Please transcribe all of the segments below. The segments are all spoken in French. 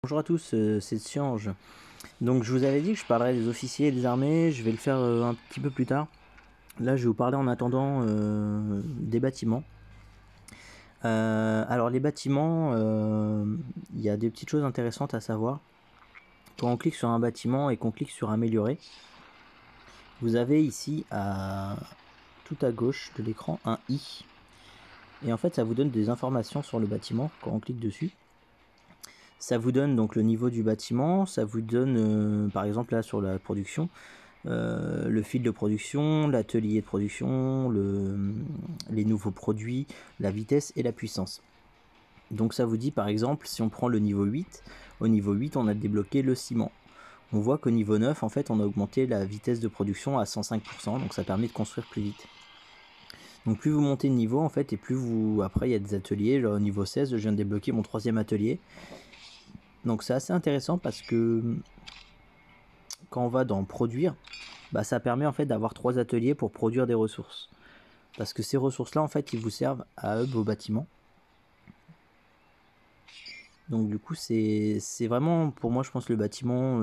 Bonjour à tous, c'est Siange. Donc je vous avais dit que je parlerais des officiers et des armées, je vais le faire un petit peu plus tard. Là je vais vous parler en attendant des bâtiments. Alors les bâtiments, il y a des petites choses intéressantes à savoir. Quand on clique sur un bâtiment et qu'on clique sur améliorer, vous avez ici tout à gauche de l'écran un i. Et en fait ça vous donne des informations sur le bâtiment quand on clique dessus. Ça vous donne donc le niveau du bâtiment, ça vous donne par exemple là sur la production, le fil de production, l'atelier de production, les nouveaux produits, la vitesse et la puissance. Donc ça vous dit par exemple si on prend le niveau 8, au niveau 8 on a débloqué le ciment. On voit qu'au niveau 9 en fait on a augmenté la vitesse de production à 105%, donc ça permet de construire plus vite. Donc plus vous montez de niveau en fait et plus vous... Après il y a des ateliers, genre, au niveau 16 je viens de débloquer mon 3e atelier. Donc c'est assez intéressant parce que quand on va dans produire, bah, ça permet en fait d'avoir 3 ateliers pour produire des ressources. Parce que ces ressources-là, en fait, ils vous servent à vos bâtiments. Donc du coup, c'est vraiment, pour moi, je pense, le bâtiment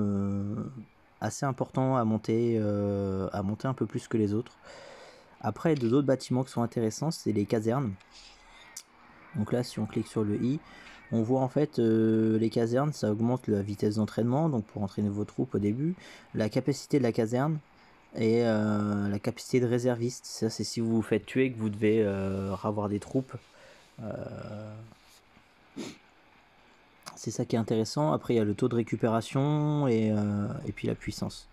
assez important à monter un peu plus que les autres. Après, d'autres bâtiments qui sont intéressants, c'est les casernes. Donc là, si on clique sur le i, on voit en fait les casernes, ça augmente la vitesse d'entraînement, donc pour entraîner vos troupes au début, la capacité de la caserne et la capacité de réserviste. Ça, c'est si vous vous faites tuer que vous devez avoir des troupes. C'est ça qui est intéressant. Après, il y a le taux de récupération et puis la puissance.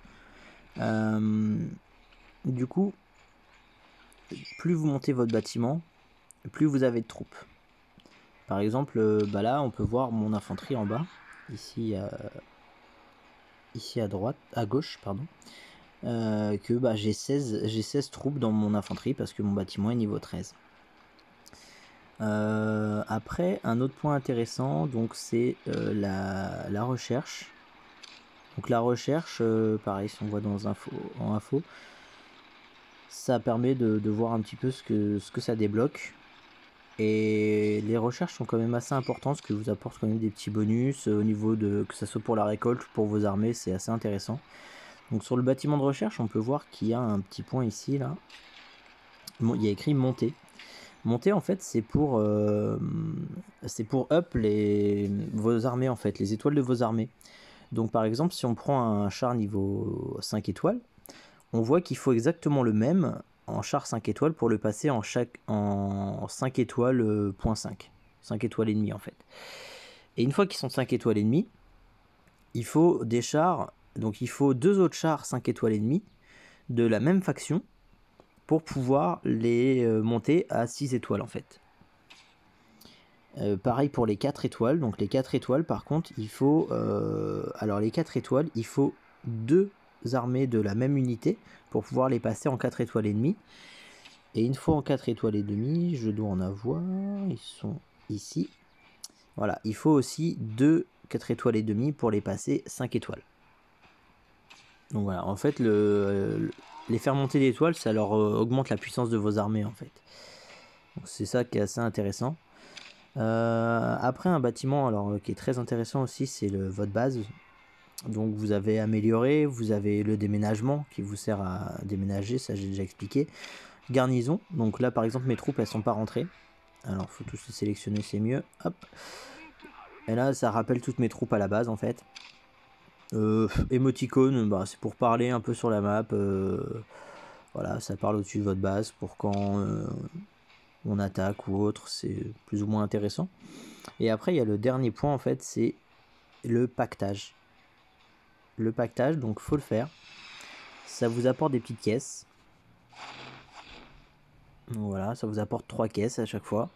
Du coup, plus vous montez votre bâtiment, plus vous avez de troupes. Par exemple, bah là, on peut voir mon infanterie en bas, ici à droite, à gauche, pardon. Que bah, j'ai 16 troupes dans mon infanterie parce que mon bâtiment est niveau 13. Après, un autre point intéressant, donc c'est la recherche. Donc la recherche, pareil, si on voit dans en info, ça permet de voir un petit peu ce que ça débloque. Et les recherches sont quand même assez importantes, ce que vous apporte quand même des petits bonus au niveau de, que ce soit pour la récolte ou pour vos armées, c'est assez intéressant. Donc sur le bâtiment de recherche, on peut voir qu'il y a un petit point ici, là. Bon, il y a écrit monter. Monter, en fait, c'est pour up vos armées, en fait, les étoiles de vos armées. Donc par exemple, si on prend un char niveau 5 étoiles, on voit qu'il faut exactement le même en char 5 étoiles pour le passer en 5 étoiles, point 5. 5 étoiles et demie en fait. Et une fois qu'ils sont 5 étoiles et demie, il faut des chars, donc il faut 2 autres chars 5 étoiles et demie de la même faction pour pouvoir les monter à 6 étoiles en fait. Pareil pour les 4 étoiles, donc les 4 étoiles par contre il faut, alors les 4 étoiles il faut 2 armées de la même unité pour pouvoir les passer en 4 étoiles et demie. Et une fois en 4 étoiles et demie, je dois en avoir, ils sont ici. Voilà, il faut aussi 2 4 étoiles et demie pour les passer 5 étoiles. Donc voilà, en fait les faire monter d'étoiles, ça leur augmente la puissance de vos armées en fait. C'est ça qui est assez intéressant. Après un bâtiment alors qui est très intéressant aussi, c'est votre base. Donc vous avez amélioré, vous avez le déménagement qui vous sert à déménager, ça j'ai déjà expliqué. Garnison, donc là par exemple mes troupes elles sont pas rentrées. Alors faut tous les sélectionner, c'est mieux. Hop. Et là ça rappelle toutes mes troupes à la base en fait. Émoticône, bah, c'est pour parler un peu sur la map. Voilà, ça parle au-dessus de votre base pour quand on attaque ou autre, c'est plus ou moins intéressant. Et après il y a le dernier point en fait, c'est le pactage. Le pactage, donc faut le faire. Ça vous apporte des petites caisses. Donc voilà, ça vous apporte 3 caisses à chaque fois.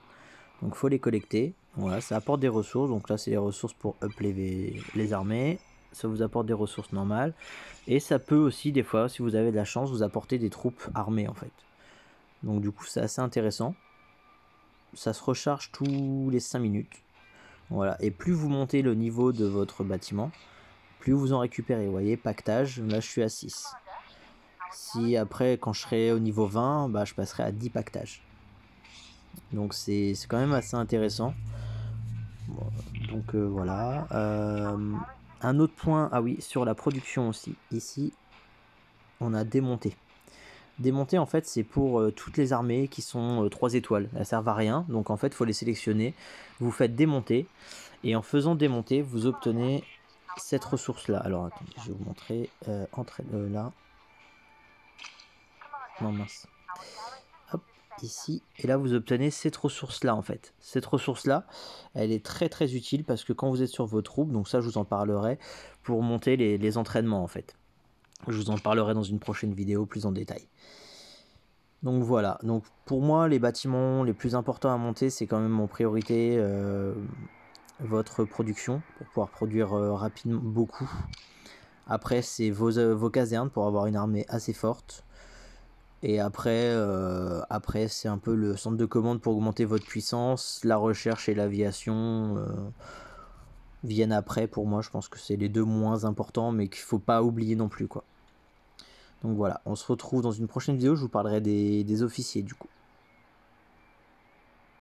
Donc faut les collecter. Voilà, ça apporte des ressources. Donc là c'est les ressources pour up les armées. Ça vous apporte des ressources normales. Et ça peut aussi des fois, si vous avez de la chance, vous apporter des troupes armées en fait. Donc du coup c'est assez intéressant. Ça se recharge tous les 5 minutes. Voilà, et plus vous montez le niveau de votre bâtiment, plus vous en récupérez. Vous voyez, pactage, là je suis à 6. Si après, quand je serai au niveau 20, bah, je passerai à 10 pactages. Donc c'est quand même assez intéressant. Donc voilà. Un autre point, ah oui, sur la production aussi. Ici, on a démonté. Démonter, en fait, c'est pour toutes les armées qui sont 3 étoiles. Elles servent à rien, donc en fait, il faut les sélectionner. Vous faites démonter, et en faisant démonter, vous obtenez cette ressource-là. Alors, attendez, je vais vous montrer. Là. Non, mince. Hop, ici. Et là, vous obtenez cette ressource-là, en fait. Cette ressource-là, elle est très, très utile, parce que quand vous êtes sur vos troupes, donc ça, je vous en parlerai, pour monter les entraînements, en fait. Je vous en parlerai dans une prochaine vidéo, plus en détail. Donc voilà, donc pour moi les bâtiments les plus importants à monter c'est quand même en priorité votre production pour pouvoir produire rapidement beaucoup. Après c'est vos casernes pour avoir une armée assez forte. Et après c'est un peu le centre de commande pour augmenter votre puissance. La recherche et l'aviation viennent après pour moi, je pense que c'est les deux moins importants mais qu'il faut pas oublier non plus quoi. Donc voilà, on se retrouve dans une prochaine vidéo, je vous parlerai des officiers du coup.